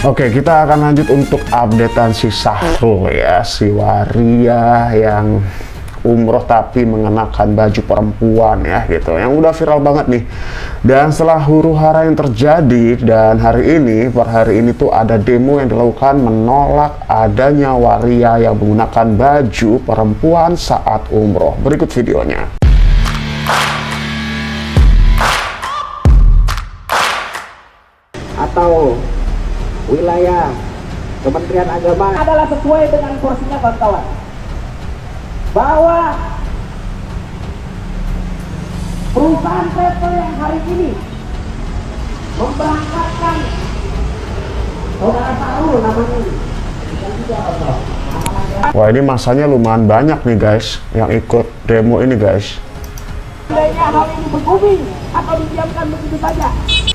Oke, kita akan lanjut untuk updatean si Sahrul ya, si waria yang umroh tapi mengenakan baju perempuan ya gitu, yang udah viral banget nih. Dan setelah huru-hara yang terjadi, dan per hari ini tuh ada demo yang dilakukan menolak adanya waria yang menggunakan baju perempuan saat umroh. Berikut videonya. Atau wilayah Kementerian Agama adalah sesuai dengan porsinya, kawan-kawan, bahwa perusahaan travel yang hari ini memberangkatkan saudara Sahrul namanya ini. Wah, ini masanya lumayan banyak nih guys yang ikut demo ini guys. Seandainya hal ini berguming atau didiamkan begitu saja,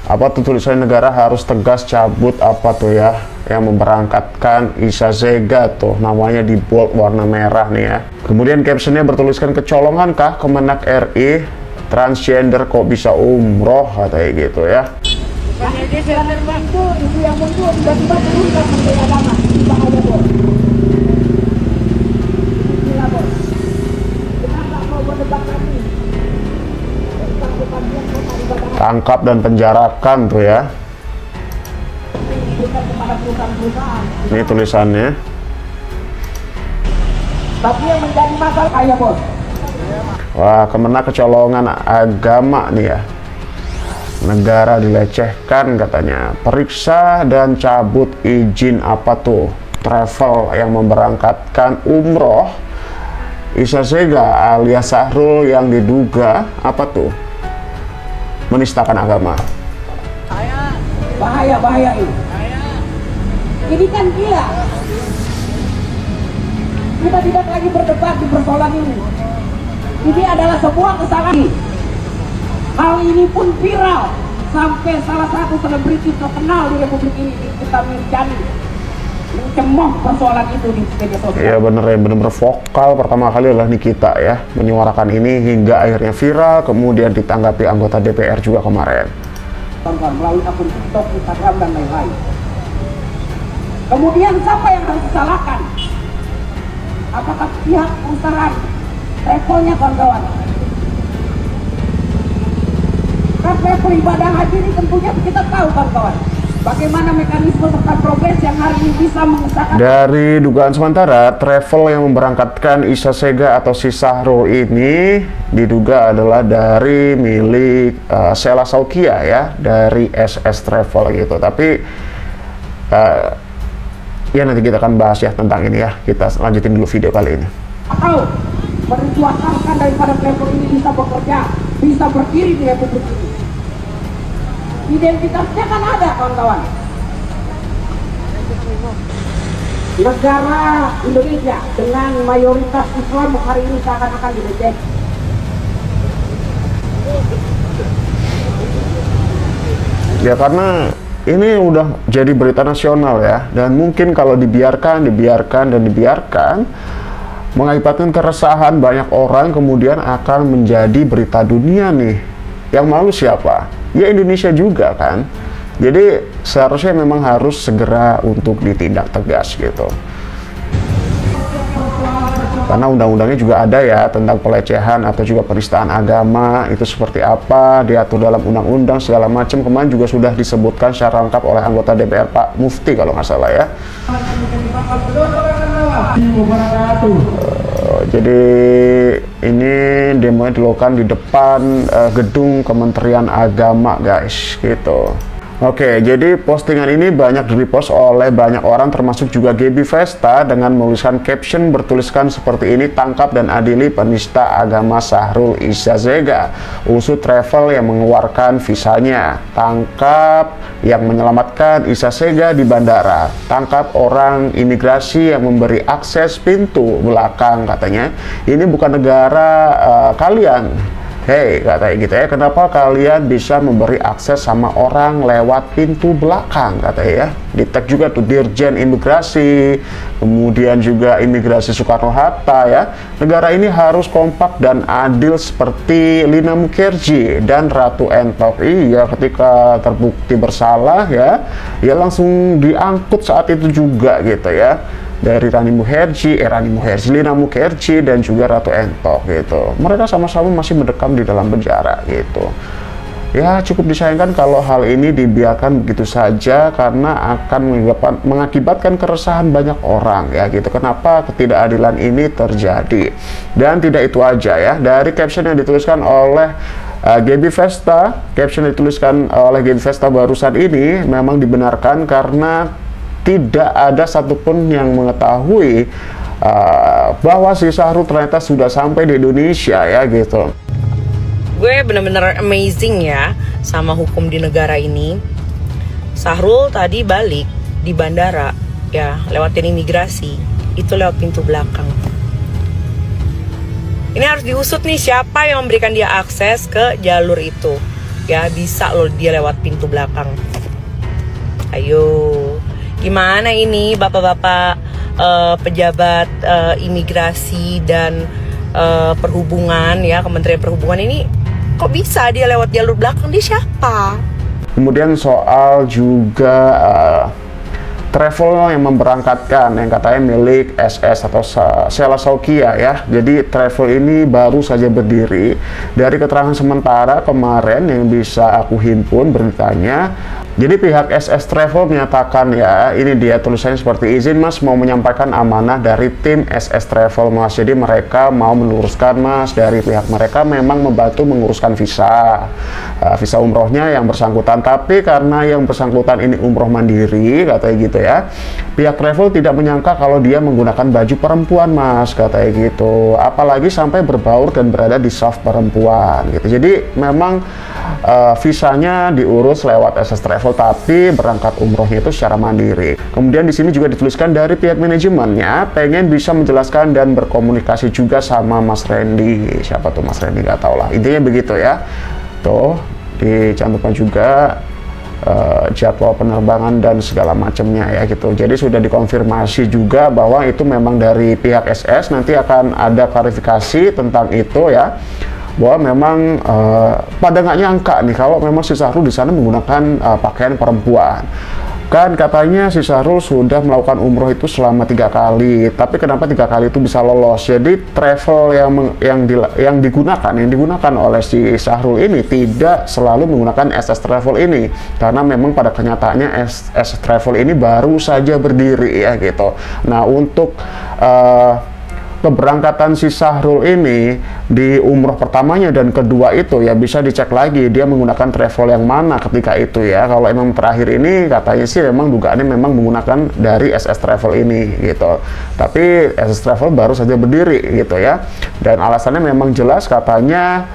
Apa tuh tulisan negara harus tegas cabut apa tuh ya yang memberangkatkan Isha Zega tuh, namanya di bold warna merah nih ya. Kemudian captionnya bertuliskan kecolongan kah Kemenak RI, transgender kok bisa umroh katanya gitu ya. itu isu yang muncul tiba-tiba terungkap Menteri Agama. Bahaya bos. Gila bos. Kita nggak mau berdebat lagi. Tentang kepastian kota ibadah Tangkap dan penjarakan tuh ya. bukan kepada perusahaan-perusahaan. Ini tulisannya. Tapi yang menjadi masalah kaya bos. Wah, Kemenak kecolongan agama nih ya. Negara dilecehkan katanya. Periksa dan cabut izin apa tuh travel yang memberangkatkan umroh Isha Zega alias Sahrul yang diduga apa tuh menistakan agama. Bahaya ini. Ini kan gila. Kita tidak lagi berdebat di persoalan ini. Ini adalah sebuah kesalahan. Hal ini pun viral sampai salah satu selebriti terkenal di Republik ini, Nikita Mirzani, mencemooh persoalan itu di media sosial. Iya bener ya, bener-bener vokal pertama kali adalah Nikita ya, menyuarakan ini hingga akhirnya viral, kemudian ditanggapi anggota DPR juga kemarin. Melalui akun TikTok, Instagram, dan lain-lain. Kemudian siapa yang harus disalahkan? Apakah pihak perusahaan travelnya, kawan-kawan? Kan travel ibadah haji ini tentunya kita tahu, kawan-kawan, bagaimana mekanisme serta progres yang hari ini bisa mengesahkan. Dari dugaan sementara, travel yang memberangkatkan Isha Zega atau si Sahrul ini diduga adalah dari milik Sheila Saukia ya, dari SS Travel gitu. Tapi ya nanti kita akan bahas ya tentang ini ya. Kita lanjutin dulu video kali ini. Atau merituasalkan daripada travel ini bisa bekerja, bisa berdiri di Republik ini. Identitasnya kan ada, kawan-kawan. Negara Indonesia dengan mayoritas Islam hari ini seakan-akan dilecehkan. Ya karena ini udah jadi berita nasional ya, dan mungkin kalau dibiarkan mengakibatkan keresahan banyak orang, kemudian akan menjadi berita dunia nih. Yang malu siapa? Ya Indonesia juga kan. Jadi seharusnya memang harus segera untuk ditindak tegas gitu. Karena undang-undangnya juga ada ya tentang pelecehan atau juga penistaan agama, itu seperti apa, diatur dalam undang-undang segala macam. Kemarin juga sudah disebutkan secara lengkap oleh anggota DPR Pak Mufti kalau nggak salah ya. Jadi ini demo dilakukan di depan gedung Kementerian Agama guys gitu. Oke, jadi postingan ini banyak di-repost oleh banyak orang termasuk juga Gaby Vesta dengan menuliskan caption bertuliskan seperti ini: tangkap dan adili penista agama Sahrul Isha Zega, usut travel yang mengeluarkan visanya, tangkap yang menyelamatkan Isha Zega di bandara, tangkap orang imigrasi yang memberi akses pintu belakang katanya. Ini bukan negara kalian. Hei, katanya gitu ya, kenapa kalian bisa memberi akses sama orang lewat pintu belakang, katanya ya. Di-tag juga tuh Dirjen Imigrasi, kemudian juga Imigrasi Soekarno-Hatta ya. Negara ini harus kompak dan adil seperti Lina Mukherjee dan Ratu Entok. Iya, ketika terbukti bersalah ya langsung diangkut saat itu juga gitu ya. Dari Lina Mukherjee dan juga Ratu Entok gitu. Mereka sama-sama masih mendekam di dalam penjara gitu. Ya, cukup disayangkan kalau hal ini dibiarkan begitu saja karena akan mengakibatkan keresahan banyak orang ya gitu. Kenapa ketidakadilan ini terjadi? Dan tidak itu aja ya. Dari caption yang dituliskan oleh Gaby Vesta, caption yang dituliskan oleh Gaby Vesta barusan ini memang dibenarkan karena tidak ada satupun yang mengetahui bahwa si Syahrul ternyata sudah sampai di Indonesia ya gitu. Gue bener-bener amazing ya sama hukum di negara ini. Syahrul tadi balik di bandara ya, lewatin imigrasi, itu lewat pintu belakang. Ini harus diusut nih siapa yang memberikan dia akses ke jalur itu. Ya bisa loh dia lewat pintu belakang. Ayo, gimana ini bapak-bapak pejabat imigrasi dan perhubungan ya, Kementerian Perhubungan ini kok bisa dia lewat jalur belakang? Dia siapa? Kemudian soal juga travel yang memberangkatkan yang katanya milik SS atau Sheila Saukia ya. Jadi travel ini baru saja berdiri. Dari keterangan sementara kemarin yang bisa aku himpun beritanya, jadi pihak SS Travel menyatakan ya, ini dia tulisannya seperti izin mas mau menyampaikan amanah dari tim SS Travel mas. Jadi mereka mau meluruskan mas, dari pihak mereka memang membantu menguruskan visa umrohnya yang bersangkutan. Tapi karena yang bersangkutan ini umroh mandiri katanya gitu ya, pihak travel tidak menyangka kalau dia menggunakan baju perempuan mas katanya gitu, apalagi sampai berbaur dan berada di saf perempuan gitu. Jadi memang visanya diurus lewat SS Travel tapi berangkat umrohnya itu secara mandiri. Kemudian di sini juga dituliskan dari pihak manajemennya pengen bisa menjelaskan dan berkomunikasi juga sama Mas Randy. Siapa tuh Mas Randy, nggak tahu lah, intinya begitu ya. Tuh dicantumkan juga jadwal penerbangan dan segala macamnya ya gitu. Jadi sudah dikonfirmasi juga bahwa itu memang dari pihak SS. Nanti akan ada klarifikasi tentang itu ya, bahwa memang pada nggak nyangka nih kalau memang si Syahrul di sana menggunakan pakaian perempuan. Kan katanya si Syahrul sudah melakukan umroh itu selama 3 kali, tapi kenapa 3 kali itu bisa lolos? Jadi travel yang digunakan oleh si Syahrul ini tidak selalu menggunakan SS Travel ini, karena memang pada kenyataannya SS Travel ini baru saja berdiri ya gitu. Nah untuk keberangkatan si Syahrul ini di umroh pertamanya dan kedua itu ya bisa dicek lagi dia menggunakan travel yang mana ketika itu ya. Kalau emang terakhir ini katanya sih memang dugaannya memang menggunakan dari SS Travel ini gitu, tapi SS Travel baru saja berdiri gitu ya, dan alasannya memang jelas katanya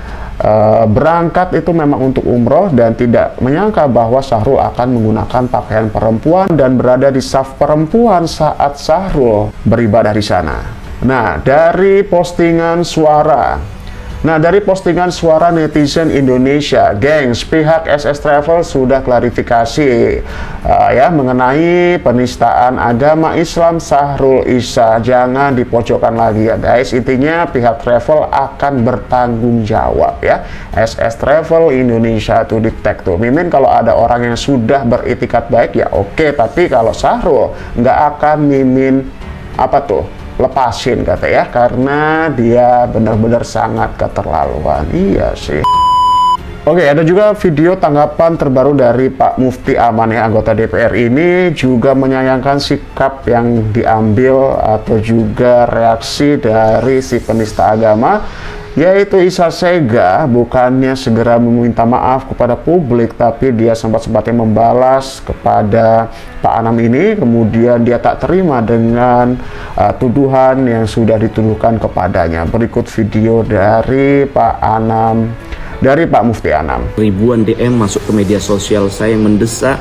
berangkat itu memang untuk umroh dan tidak menyangka bahwa Syahrul akan menggunakan pakaian perempuan dan berada di saf perempuan saat Syahrul beribadah di sana. Nah, dari postingan suara netizen Indonesia, gengs, pihak SS Travel sudah klarifikasi ya mengenai penistaan agama Islam Syahrul Isa. Jangan dipojokkan lagi ya guys. Intinya pihak travel akan bertanggung jawab ya. SS Travel Indonesia tuh di-tag tuh. Mimin kalau ada orang yang sudah beritikat baik ya oke, tapi kalau Syahrul nggak akan Mimin lepasin kata ya, karena dia benar-benar sangat keterlaluan. Iya sih. Oke, ada juga video tanggapan terbaru dari Pak Mufti Aman ya, anggota DPR ini juga menyayangkan sikap yang diambil atau juga reaksi dari si penista agama, yaitu Isa Sega. Bukannya segera meminta maaf kepada publik, tapi dia sempat-sempatnya membalas kepada Pak Anam ini. Kemudian dia tak terima dengan tuduhan yang sudah dituduhkan kepadanya. Berikut video dari Pak Mufti Anam. Ribuan DM masuk ke media sosial saya yang mendesak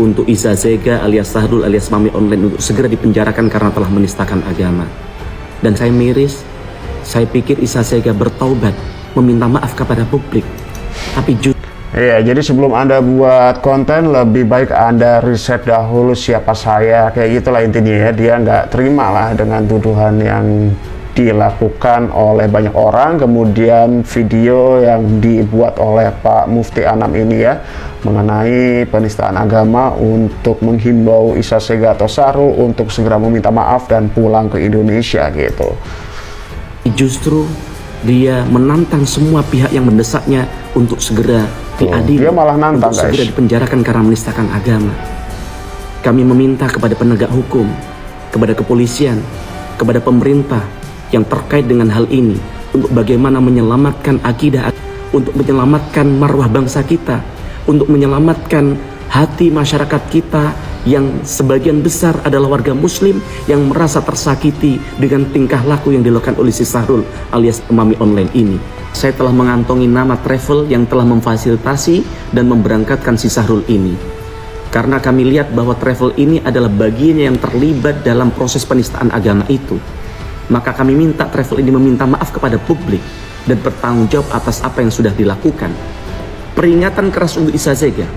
untuk Isa Sega alias Syahrul alias Mami Online untuk segera dipenjarakan karena telah menistakan agama. Dan saya miris. Saya pikir Isa Sega bertaubat meminta maaf kepada publik. Tapi Iya, jadi sebelum Anda buat konten, lebih baik Anda riset dahulu siapa saya, kayak gitulah intinya ya. Dia nggak terima lah dengan tuduhan yang dilakukan oleh banyak orang. Kemudian video yang dibuat oleh Pak Mufti Anam ini ya, mengenai penistaan agama, untuk menghimbau Isa Sega atau Sahrul untuk segera meminta maaf dan pulang ke Indonesia gitu. justru dia menantang semua pihak yang mendesaknya untuk segera diadili, dia malah nantang, untuk segera dipenjarakan karena menistakan agama. Kami meminta kepada penegak hukum, kepada kepolisian, kepada pemerintah yang terkait dengan hal ini, untuk bagaimana menyelamatkan akidah, untuk menyelamatkan marwah bangsa kita, untuk menyelamatkan hati masyarakat kita yang sebagian besar adalah warga muslim yang merasa tersakiti dengan tingkah laku yang dilakukan oleh si Sahrul alias Mami Online ini. Saya telah mengantongi nama travel yang telah memfasilitasi dan memberangkatkan si Sahrul ini, karena kami lihat bahwa travel ini adalah bagian yang terlibat dalam proses penistaan agama itu. Maka kami minta travel ini meminta maaf kepada publik dan bertanggung jawab atas apa yang sudah dilakukan. Peringatan keras untuk Isa Sega.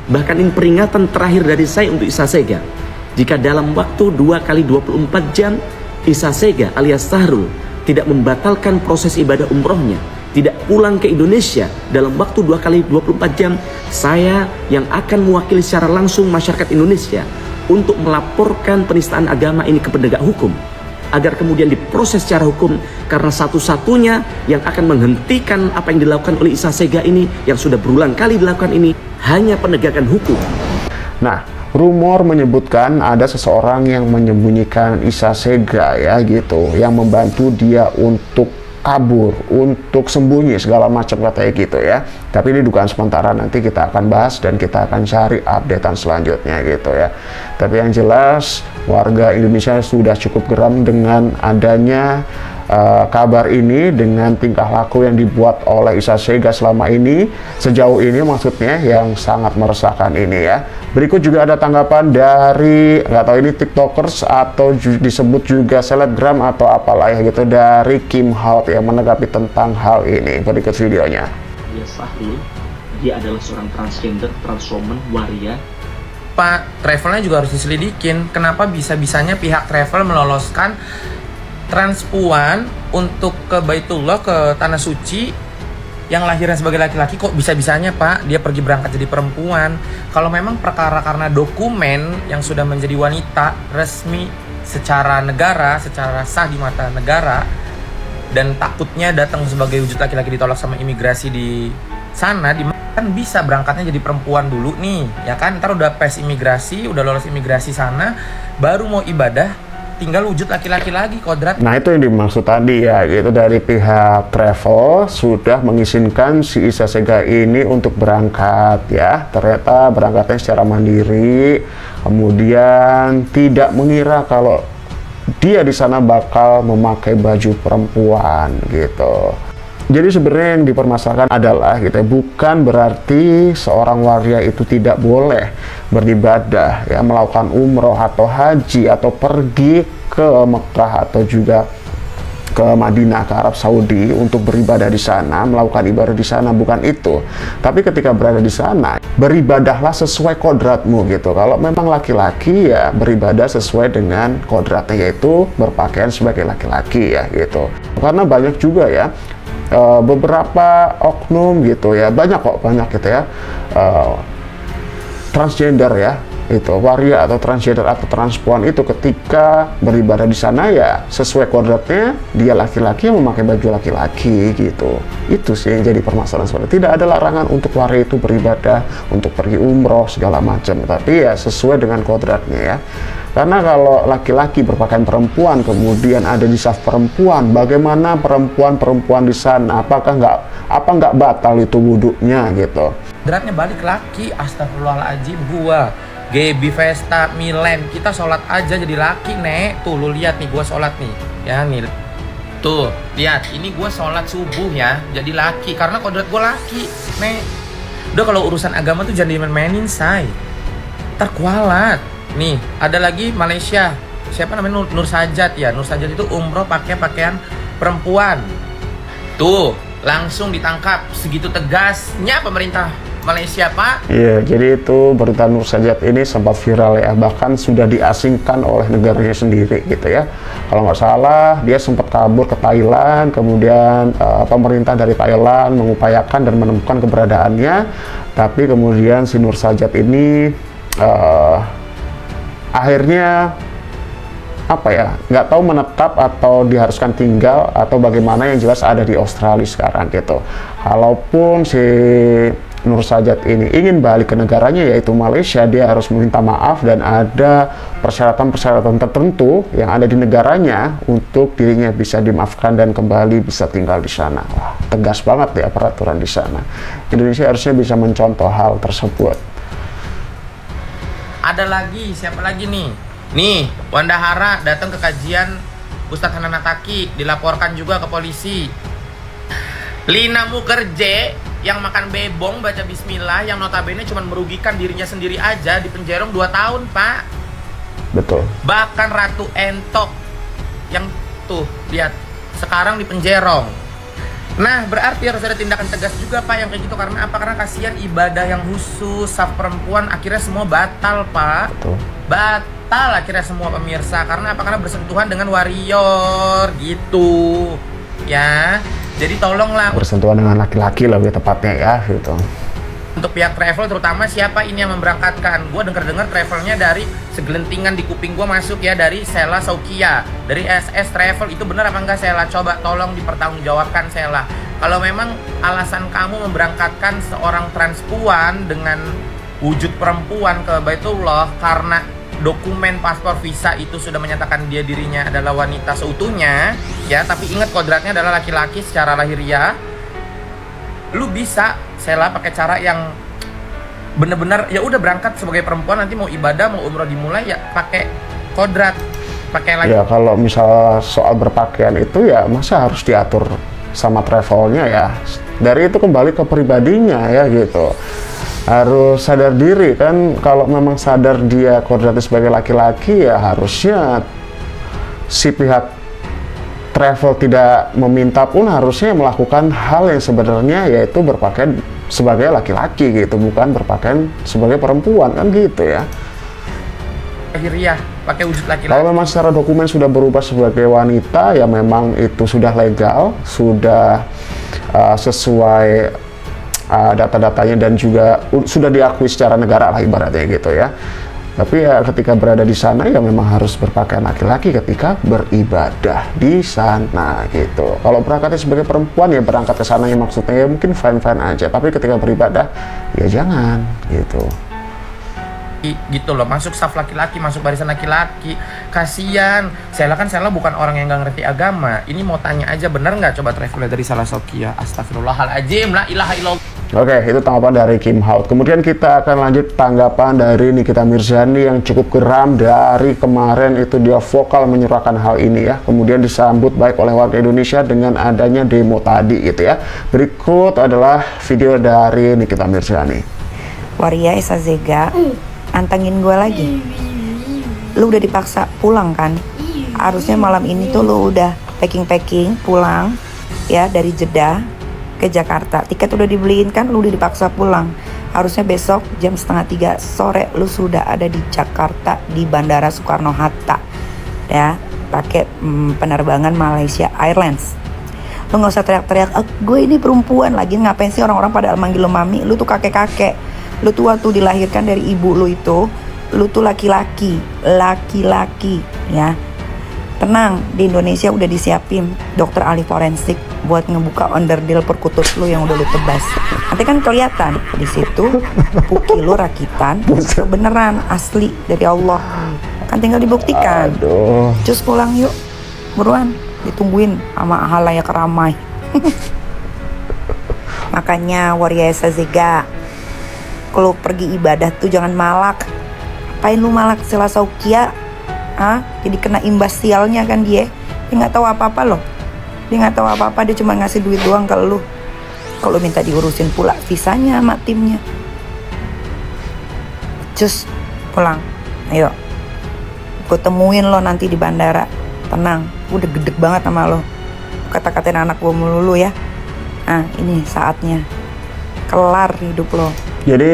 Bahkan ini peringatan terakhir dari saya untuk Isa Sega. Jika dalam waktu 2 kali 24 jam Isa Sega alias Sahrul tidak membatalkan proses ibadah umrohnya, tidak pulang ke Indonesia dalam waktu 2 kali 24 jam, saya yang akan mewakili secara langsung masyarakat Indonesia untuk melaporkan penistaan agama ini ke penegak hukum, agar kemudian diproses secara hukum, karena satu-satunya yang akan menghentikan apa yang dilakukan oleh Isa Sega ini, yang sudah berulang kali dilakukan ini, hanya penegakan hukum. Nah, rumor menyebutkan ada seseorang yang menyembunyikan Isa Sega ya gitu, yang membantu dia untuk kabur, untuk sembunyi segala macam katanya gitu ya. Tapi ini dugaan sementara, nanti kita akan bahas dan kita akan cari updatean selanjutnya gitu ya. Tapi yang jelas warga Indonesia sudah cukup geram dengan adanya kabar ini, dengan tingkah laku yang dibuat oleh Isa Sega selama ini, sejauh ini maksudnya, yang sangat meresahkan ini ya. Berikut juga ada tanggapan dari, nggak tahu ini tiktokers atau disebut juga selebgram atau apalah ya gitu, dari Kim Halt yang menanggapi tentang hal ini. Berikut videonya. Dia Sahrul, dia adalah seorang transgender, transwoman, waria. Pak, travelnya juga harus diselidikin. Kenapa bisa-bisanya pihak travel meloloskan transpuan untuk ke Baitullah, ke Tanah Suci, yang lahirnya sebagai laki-laki? Kok bisa-bisanya Pak dia pergi berangkat jadi perempuan? Kalau memang perkara karena dokumen yang sudah menjadi wanita resmi secara negara, secara sah di mata negara, dan takutnya datang sebagai wujud laki-laki ditolak sama imigrasi di sana, kan bisa berangkatnya jadi perempuan dulu nih, ya kan? Ntar udah pes imigrasi, udah lolos imigrasi sana, baru mau ibadah tinggal wujud laki-laki lagi, kodrat. Nah itu yang dimaksud tadi ya gitu, dari pihak travel sudah mengizinkan si Isa Sega ini untuk berangkat ya. Ternyata berangkatnya secara mandiri, kemudian tidak mengira kalau dia di sana bakal memakai baju perempuan gitu. Jadi sebenarnya yang dipermasalahkan adalah gitu, bukan berarti seorang waria itu tidak boleh beribadah ya, melakukan umroh atau haji atau pergi ke Mekah atau juga ke Madinah, ke Arab Saudi untuk beribadah di sana, melakukan ibadah di sana, bukan itu. Tapi ketika berada di sana, beribadahlah sesuai kodratmu gitu. Kalau memang laki-laki ya beribadah sesuai dengan kodratnya, yaitu berpakaian sebagai laki-laki ya gitu. Karena banyak juga ya beberapa oknum gitu ya, banyak gitu ya, transgender ya, itu waria atau transgender atau transpuan itu ketika beribadah di sana ya sesuai kodratnya, dia laki-laki yang memakai baju laki-laki gitu. Itu sih yang jadi permasalahan sebenarnya. Tidak ada larangan untuk waria itu beribadah, untuk pergi umroh segala macam, tapi ya sesuai dengan kodratnya ya. Karena kalau laki-laki berpakaian perempuan kemudian ada di saf perempuan, bagaimana perempuan di sana? Apakah nggak batal itu wudhunya gitu? Kodratnya balik laki, astagfirullahaladzim, gua Gaby, Vesta, Milen, kita sholat aja jadi laki, Nek. Tuh, lu lihat nih, gua sholat nih. Ya, nih. Tuh, lihat. Ini gua sholat subuh ya, jadi laki. Karena kodrat gua laki, Nek. Udah, kalau urusan agama tuh jangan dimain-mainin, say. Ntar kualat. Nih, ada lagi Malaysia. Siapa namanya? Nur Sajat ya. Nur Sajat itu umroh pakai pakaian perempuan. Tuh, langsung ditangkap. Segitu tegasnya pemerintah Malaysia, Pak. Iya, jadi itu berita Nur Sajat ini sempat viral ya, bahkan sudah diasingkan oleh negaranya sendiri gitu ya. Kalau nggak salah, dia sempat kabur ke Thailand, kemudian pemerintah dari Thailand mengupayakan dan menemukan keberadaannya, tapi kemudian si Nur Sajat ini akhirnya apa ya, nggak tahu menetap atau diharuskan tinggal atau bagaimana, yang jelas ada di Australia sekarang gitu. Kalaupun si Nur Sajat ini ingin balik ke negaranya yaitu Malaysia, dia harus meminta maaf dan ada persyaratan-persyaratan tertentu yang ada di negaranya untuk dirinya bisa dimaafkan dan kembali bisa tinggal di sana. Wah, tegas banget ya peraturan di sana. Indonesia harusnya bisa mencontoh hal tersebut. Ada lagi, siapa lagi nih? Nih, Wanda Hara datang ke kajian Ustadz Hanan Attaqi, dilaporkan juga ke polisi. Lina Mukerje yang makan bebong baca bismillah, yang notabene cuma merugikan dirinya sendiri aja, di penjara 2 tahun, Pak. Betul. Bahkan Ratu Entok yang tuh, lihat, sekarang di penjara. Nah, berarti harus ada tindakan tegas juga, Pak, yang kayak gitu. Karena apa? Karena kasihan ibadah yang khusus, saf perempuan akhirnya semua batal, Pak. Betul. Batal akhirnya semua, pemirsa. Karena apa? Karena bersentuhan dengan warrior gitu. Ya, jadi tolonglah Bersentuhan dengan laki-laki lebih tepatnya ya gitu. untuk pihak travel, terutama siapa ini yang memberangkatkan. Gue dengar travelnya dari segelentingan di kuping gue masuk ya, dari Sela Saukia, dari SS Travel. Itu benar apa enggak, Sela? Coba tolong dipertanggungjawabkan, Sela. Kalau memang alasan kamu memberangkatkan seorang transpuan dengan wujud perempuan ke Baitullah karena dokumen paspor visa itu sudah menyatakan dia dirinya adalah wanita seutuhnya, ya, tapi ingat kodratnya adalah laki-laki secara lahiriah, lu bisa Sela pakai cara yang bener-bener ya udah berangkat sebagai perempuan, nanti mau ibadah mau umroh dimulai ya pakai kodrat, pakai lagi. Ya kalau misal soal berpakaian itu ya masa harus diatur sama travelnya ya. Dari itu kembali ke pribadinya ya gitu. Harus sadar diri kan, kalau memang sadar dia kodratnya sebagai laki-laki ya harusnya si pihak travel tidak meminta pun harusnya melakukan hal yang sebenarnya, yaitu berpakaian sebagai laki-laki gitu, bukan berpakaian sebagai perempuan kan gitu ya. Lahiriah, pakai wujud laki-laki. Kalau memang secara dokumen sudah berubah sebagai wanita ya memang itu sudah legal, sudah sesuai data-datanya dan juga sudah diakui secara negara lah ibaratnya gitu ya. Tapi ya ketika berada di sana ya memang harus berpakaian laki-laki ketika beribadah di sana gitu. Kalau berangkatnya sebagai perempuan ya berangkat ke sana ya maksudnya ya mungkin fine-fine aja, tapi ketika beribadah ya jangan gitu. Gitu loh, masuk saf laki-laki, masuk barisan laki-laki, kasian. Sela bukan orang yang nggak ngerti agama. Ini mau tanya aja, bener nggak coba traveler dari Sela Saukia? Astagfirullahaladzim, la ilaha illallah. Oke, itu tanggapan dari Kim Haut. Kemudian kita akan lanjut tanggapan dari Nikita Mirzani yang cukup geram. Dari kemarin itu dia vokal menyuarakan hal ini ya. Kemudian disambut baik oleh warga Indonesia dengan adanya demo tadi gitu ya. Berikut adalah video dari Nikita Mirzani. Waria Esa Zega, antengin gue lagi. Lu udah dipaksa pulang kan? Harusnya malam ini tuh lu udah packing pulang ya dari Jeddah ke Jakarta. Tiket udah dibeliin kan, lu udah dipaksa pulang. Harusnya besok jam 2:30 sore lu sudah ada di Jakarta di Bandara Soekarno-Hatta ya, pakai penerbangan Malaysia Airlines. Lu nggak usah teriak-teriak, gue ini perempuan lagi, ngapain sih orang-orang pada manggil lu mami? Lu tuh kakek-kakek. Lu tuh waktu dilahirkan dari ibu lu itu, lu tuh laki-laki ya. Tenang, di Indonesia udah disiapin dokter ahli forensik buat ngebuka onderdil perkutut lu yang udah lu tebas. Nanti kan kelihatan di situ puki lu rakitan, beneran asli dari Allah. Kan tinggal dibuktikan. Aduh. Cus pulang yuk, buruan, ditungguin sama halayak ramai. Makanya Waria Esa Zega, kalau pergi ibadah tuh jangan malak. Apain lu malak Sela Saukia? Jadi kena imbas sialnya kan dia. Dia nggak tahu apa-apa loh. Dia nggak tahu apa-apa, dia cuma ngasih duit doang ke lu. Kalau minta diurusin pula visanya sama timnya. Cus, pulang. Ayo. Gue temuin lo nanti di bandara. Tenang, gue udah gedeg banget sama lo. Kata-katain anak gue melulu ya. Ini saatnya kelar hidup lo. Jadi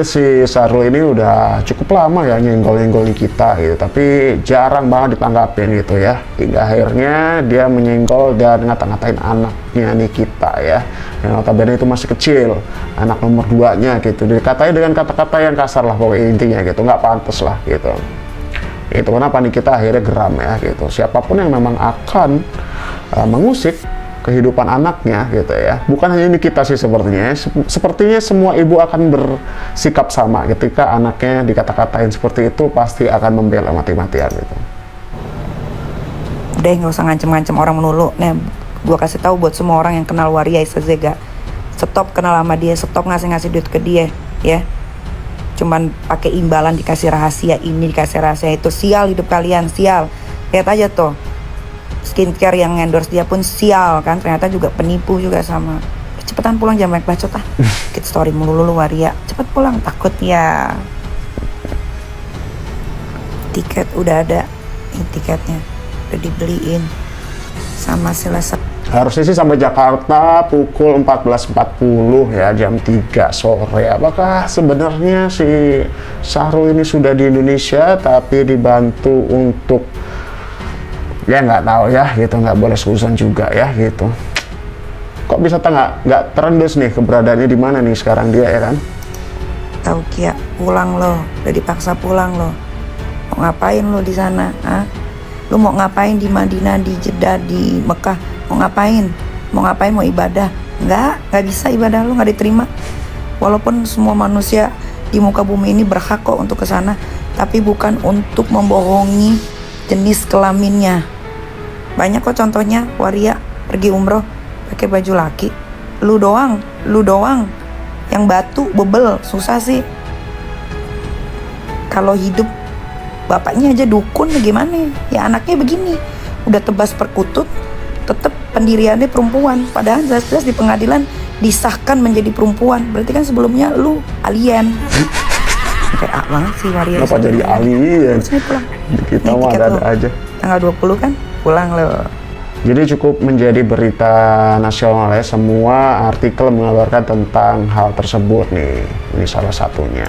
si Syahrul ini udah cukup lama ya nyenggol-nyenggolin kita gitu, tapi jarang banget ditanggapin gitu ya. Hingga akhirnya dia menyenggol dan ngata-ngatain anaknya nih kita ya. Yang notabene itu masih kecil, anak nomor 2-nya gitu. Dikatain dengan kata-kata yang kasar lah pokoknya intinya gitu, nggak pantas lah gitu. Itu kenapa nih kita akhirnya geram ya gitu. Siapapun yang memang akan mengusik kehidupan anaknya gitu ya, bukan hanya ini kita sih sepertinya semua ibu akan bersikap sama ketika anaknya dikata-katain seperti itu, pasti akan membela mati-matian gitu. Udah nggak usah ngancem-ngancem orang melulu. Nih, gua kasih tahu buat semua orang yang kenal Waria Isazega, stop kenal sama dia, stop ngasih duit ke dia ya. Cuman pakai imbalan, dikasih rahasia ini, dikasih rahasia itu. Sial hidup kalian, sial. Lihat aja tuh, skincare yang endorse dia pun sial kan, ternyata juga penipu juga sama. Cepetan pulang, jangan banyak bacot ah. Kita story mulu lu Waria, cepet pulang, takut ya. Tiket udah ada, ini tiketnya udah dibeliin sama selesai. Harusnya sih sampai Jakarta pukul 14.40 ya, jam 3 sore. Apakah sebenarnya si Syahrul ini sudah di Indonesia tapi dibantu untuk, ya nggak tahu ya gitu, nggak boleh suzon juga ya gitu. Kok bisa nggak terendus nih keberadaannya di mana nih sekarang dia ya kan? Tahu Kia, pulang lo, udah dipaksa pulang lo. Mau ngapain lo di sana? Lo mau ngapain di Madinah, di Jeddah, di Mekah? Mau ngapain? Mau ngapain? Mau ibadah? Nggak bisa ibadah lo, nggak diterima. Walaupun semua manusia di muka bumi ini berhak kok untuk ke sana, tapi bukan untuk membohongi jenis kelaminnya. Banyak kok contohnya Waria pergi umroh pakai baju laki. Lu doang yang batu bebel, susah sih. Kalau hidup bapaknya aja dukun gimana ya, anaknya begini udah tebas perkutut, tetap pendiriannya perempuan, padahal jelas-jelas di pengadilan disahkan menjadi perempuan. Berarti kan sebelumnya lu alien. Kayak banget sih Waria. Kenapa jadi alien? Saya pulang. Kita mah ada aja. Tanggal 20 kan pulang lo. Jadi cukup menjadi berita nasional ya, semua artikel mengabarkan tentang hal tersebut nih. Ini salah satunya.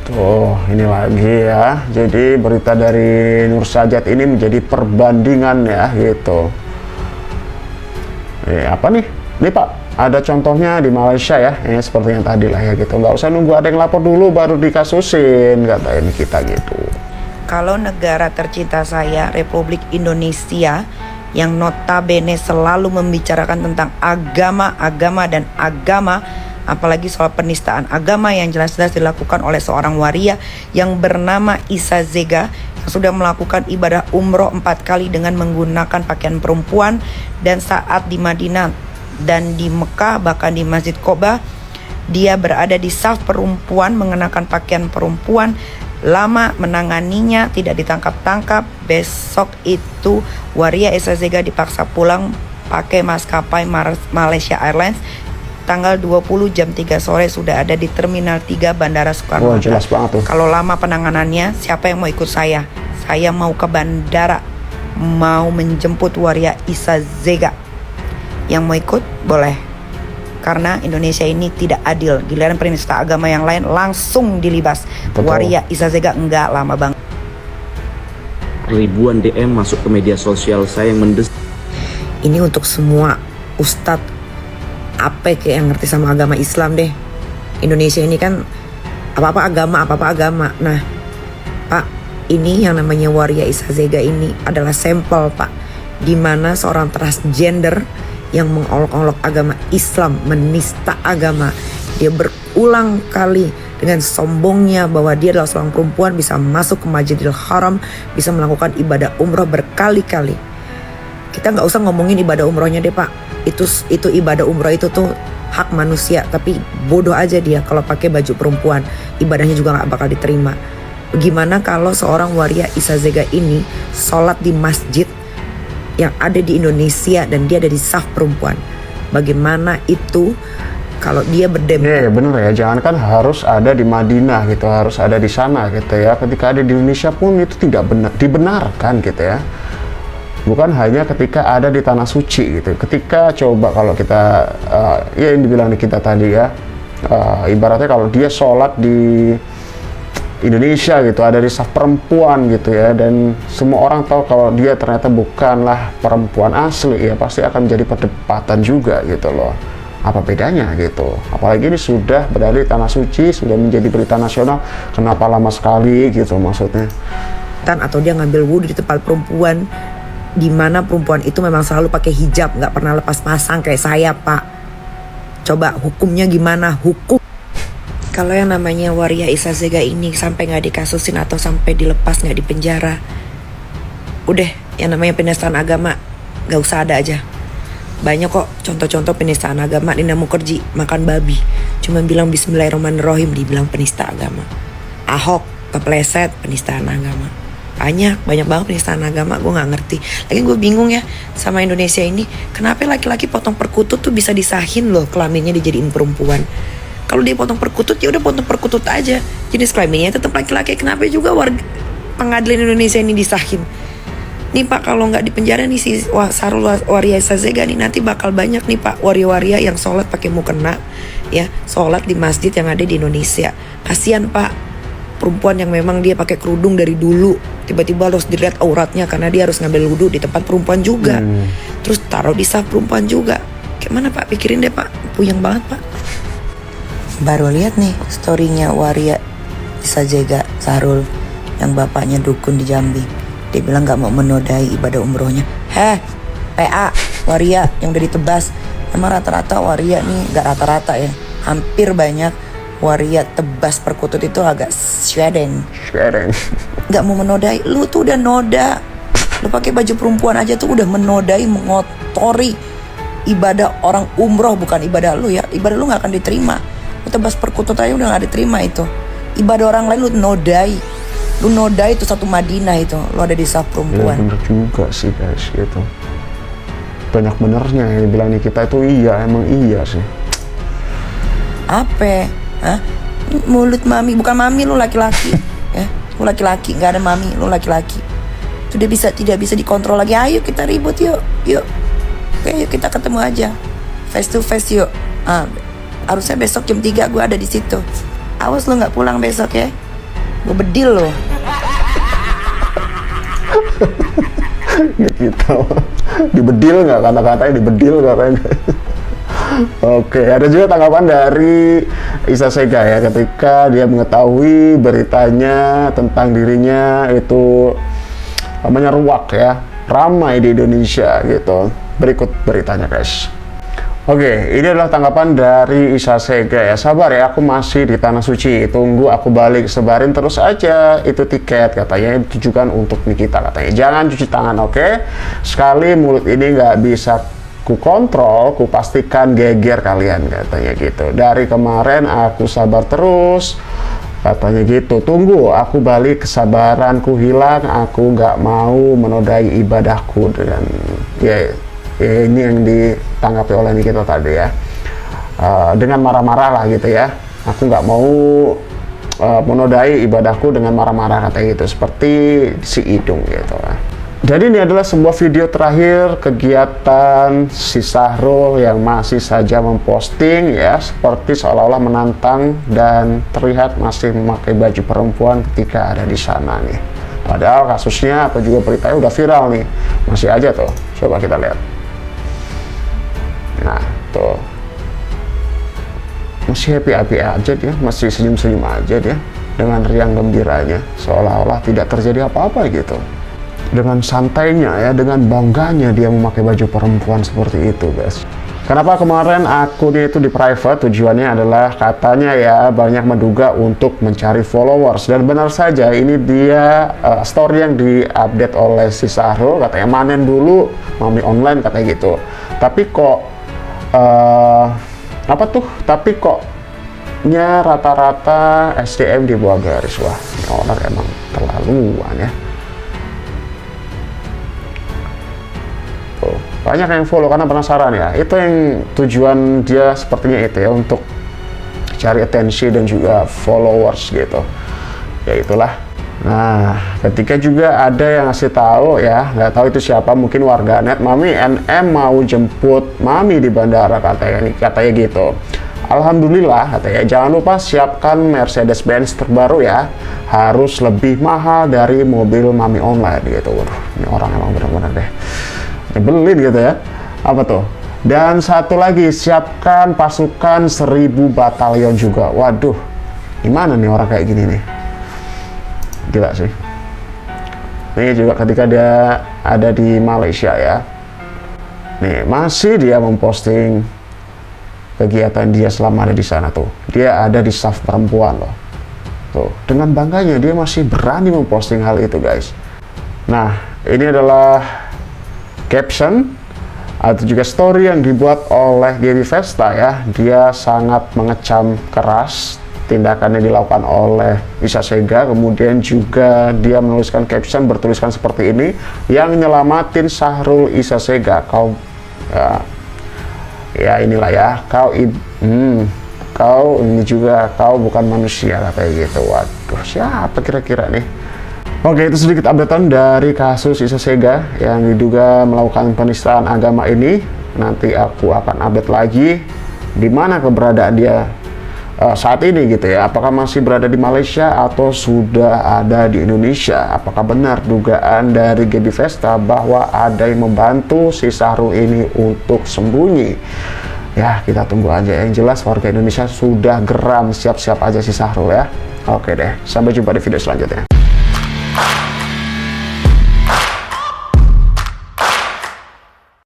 Tuh, ini lagi ya. Jadi berita dari Nur Sajat ini menjadi perbandingan ya gitu. Apa nih? Nih Pak, ada contohnya di Malaysia ya, seperti yang tadi lah ya gitu. Nggak usah nunggu ada yang lapor dulu baru dikasusin, katain kita gitu. Kalau negara tercinta saya, Republik Indonesia, yang notabene selalu membicarakan tentang agama, apalagi soal penistaan agama yang jelas-jelas dilakukan oleh seorang waria yang bernama Isazega, yang sudah melakukan ibadah umroh 4 kali dengan menggunakan pakaian perempuan, dan saat di Madinah dan di Mekah, bahkan di Masjid Qoba, dia berada di saf perempuan mengenakan pakaian perempuan. Lama menanganinya, tidak ditangkap-tangkap. Besok itu Waria Isazega dipaksa pulang pakai maskapai Malaysia Airlines. Tanggal 20 jam 3 sore sudah ada di Terminal 3 Bandara Soekarno-Hatta. Jelas banget tuh. Kalau lama penanganannya, siapa yang mau ikut saya? Saya mau ke bandara, mau menjemput Waria Isazega. Yang mau ikut boleh. Karena Indonesia ini tidak adil. Giliran penista agama yang lain langsung dilibas. Betul. Waria Isazega enggak, lama banget. Ribuan DM masuk ke media sosial saya yang mendesak. Ini untuk semua ustadz APK yang ngerti sama agama Islam deh. Indonesia ini kan apa-apa agama. Nah Pak, ini yang namanya Waria Isazega ini adalah sampel Pak, dimana seorang transgender yang mengolok-olok agama Islam, menista agama. Dia berulang kali dengan sombongnya bahwa dia adalah seorang perempuan, bisa masuk ke Masjidil Haram, bisa melakukan ibadah umroh berkali-kali. Kita nggak usah ngomongin ibadah umrohnya deh Pak. Itu ibadah umroh itu tuh hak manusia, tapi bodoh aja dia kalau pakai baju perempuan, ibadahnya juga nggak bakal diterima. Bagaimana kalau seorang Waria Isazega ini sholat di masjid yang ada di Indonesia dan dia ada di saf perempuan? Bagaimana itu kalau dia berdemo? Iya bener ya, jangan kan harus ada di Madinah gitu, harus ada di sana gitu ya. Ketika ada di Indonesia pun itu tidak benar, dibenarkan gitu ya. bukan hanya ketika ada di tanah suci gitu. Ketika coba kalau kita ya yang dibilang di kita tadi ya, ibaratnya kalau dia sholat di Indonesia gitu, ada di saf perempuan gitu ya, dan semua orang tahu kalau dia ternyata bukanlah perempuan asli, ya pasti akan menjadi perdebatan juga gitu loh. Apa bedanya gitu? Apalagi ini sudah berada di tanah suci, sudah menjadi berita nasional, kenapa lama sekali gitu maksudnya? Atau dia ngambil wudhu di tempat perempuan, di mana perempuan itu memang selalu pakai hijab, nggak pernah lepas pasang kayak saya, Pak. Coba hukumnya gimana? Hukum. Kalau yang namanya Waria Isazega ini sampai nggak dikasusin atau sampai dilepas, nggak dipenjara, udah yang namanya penistaan agama nggak usah ada aja. Banyak kok contoh-contoh penistaan agama. Nina Mukherjee makan babi, cuma bilang Bismillahirrahmanirrahim dibilang penista agama. Ahok kepleset penistaan agama. Banyak banget penistaan agama, gue nggak ngerti. Lagi gue bingung ya sama Indonesia ini, kenapa laki-laki potong perkutut tuh bisa disahin loh kelaminnya dijadiin perempuan. Kalau dia potong perkutut ya udah potong perkutut aja, jenis kelaminnya tetap laki-laki. Kenapa juga warga pengadilan Indonesia ini disahin? Nih Pak, kalau nggak dipenjara nih si Sahrul Waria Isazega nih, nanti bakal banyak nih Pak waria-waria yang sholat pakai mukena ya, sholat di masjid yang ada di Indonesia. Kasian Pak, perempuan yang memang dia pakai kerudung dari dulu, tiba-tiba harus dilihat auratnya karena dia harus ngambil wudhu di tempat perempuan juga, terus taruh di saf perempuan juga. Gimana Pak? Pikirin deh Pak, puyeng banget Pak. Baru lihat nih storynya Waria Isazega Sahrul yang bapaknya dukun di Jambi. Dia bilang gak mau menodai ibadah umrohnya. PA Waria yang udah ditebas. Emang rata-rata Waria nih, gak rata-rata ya, hampir banyak Waria tebas perkutut itu agak shredding. Gak mau menodai. Lu tuh udah noda, lu pakai baju perempuan aja tuh udah menodai, mengotori ibadah orang umroh, bukan ibadah lu ya. Ibadah lu gak akan diterima. Lu tebas perkutut aja udah gak diterima itu. Ibadah orang lain lu nodai. Lu nodai itu satu Madinah itu, lu ada di saf perempuan. Ya bener juga sih guys gitu. Banyak benernya yang dibilang nih kita itu, iya emang iya sih. Apa? Hah? Mulut mami, bukan mami, lu laki-laki. Ya, lu laki-laki, nggak ada mami, lu laki-laki. Sudah tidak bisa dikontrol lagi. Ayo kita ribut yuk. Oke, yuk kita ketemu aja. Face to face yuk. Harusnya besok jam 3 gue ada di situ. Awas lu nggak pulang besok ya. Gue bedil lo. Gitu. Dibedil nggak, kata-katanya dibedil katanya. Oke, ada juga tanggapan dari Isazega ya, ketika dia mengetahui beritanya tentang dirinya itu menyeruak ya, ramai di Indonesia gitu. Berikut beritanya guys. Oke, ini adalah tanggapan dari Isazega ya. Sabar ya, aku masih di tanah suci, tunggu aku balik, sebarin terus aja itu tiket, katanya ditujukan untuk Nikita, katanya jangan cuci tangan, oke? Sekali mulut ini nggak bisa ku kontrol, ku pastikan geger kalian, katanya gitu. Dari kemarin aku sabar terus, katanya gitu. Tunggu aku balik, kesabaranku hilang, aku nggak mau menodai ibadahku. Dan ya ini yang ditanggapi oleh Nikita tadi ya, dengan marah-marah lah gitu ya. Aku nggak mau menodai ibadahku dengan marah-marah, katanya gitu, seperti si Idung gitu. Jadi ini adalah sebuah video terakhir kegiatan si Sahrul yang masih saja memposting ya, seperti seolah-olah menantang dan terlihat masih memakai baju perempuan ketika ada di sana nih. Padahal kasusnya atau juga beritanya udah viral nih, masih aja tuh. Coba kita lihat. Nah tuh, masih happy aja dia, masih senyum-senyum aja dia dengan riang gembiranya, seolah-olah tidak terjadi apa-apa gitu. Dengan santainya ya, dengan bangganya dia memakai baju perempuan seperti itu guys. Kenapa kemarin akunnya itu di private? Tujuannya adalah katanya ya banyak menduga untuk mencari followers, dan benar saja ini dia story yang diupdate oleh si Sahrul, katanya manen dulu mami online katanya gitu. Tapi kok tapi koknya rata-rata SDM di bawah garis. Wah, ini orang emang terlaluan ya. Tuh, banyak yang follow karena penasaran ya. Itu yang tujuan dia sepertinya itu ya, untuk cari attention dan juga followers gitu. Ya itulah Nah, ketika juga ada yang ngasih tahu ya, nggak tahu itu siapa, mungkin warganet, Mami NM mau jemput Mami di bandara katanya gitu. Alhamdulillah katanya, jangan lupa siapkan Mercedes-Benz terbaru ya, harus lebih mahal dari mobil Mami online gitu. Waduh, ini orang emang benar-benar deh nyebelin gitu ya. Apa tuh? Dan satu lagi, siapkan pasukan 1000 batalion juga. Waduh, gimana nih orang kayak gini nih? Gila sih. Ini juga ketika dia ada di Malaysia ya. Nih, masih dia memposting kegiatan dia selama ada di sana tuh. Dia ada di staf perempuan loh. Tuh, dengan bangganya dia masih berani memposting hal itu, guys. Nah, ini adalah caption atau juga story yang dibuat oleh Gaby Vesta ya. Dia sangat mengecam keras tindakan yang dilakukan oleh Isa Sega. Kemudian juga dia menuliskan caption bertuliskan seperti ini, yang nyelamatin Syahrul Isa Sega, kau ya inilah ya, kau ini juga, kau bukan manusia, katanya gitu. Waduh, siapa kira-kira nih? Oke, itu sedikit updatean dari kasus Isa Sega yang diduga melakukan penistaan agama ini. Nanti aku akan update lagi di mana keberadaan dia saat ini gitu ya. Apakah masih berada di Malaysia atau sudah ada di Indonesia? Apakah benar dugaan dari Gaby Vesta bahwa ada yang membantu si Syahrul ini untuk sembunyi? Ya, kita tunggu aja. Yang jelas warga Indonesia sudah geram, siap-siap aja si Syahrul ya. Oke deh, sampai jumpa di video selanjutnya.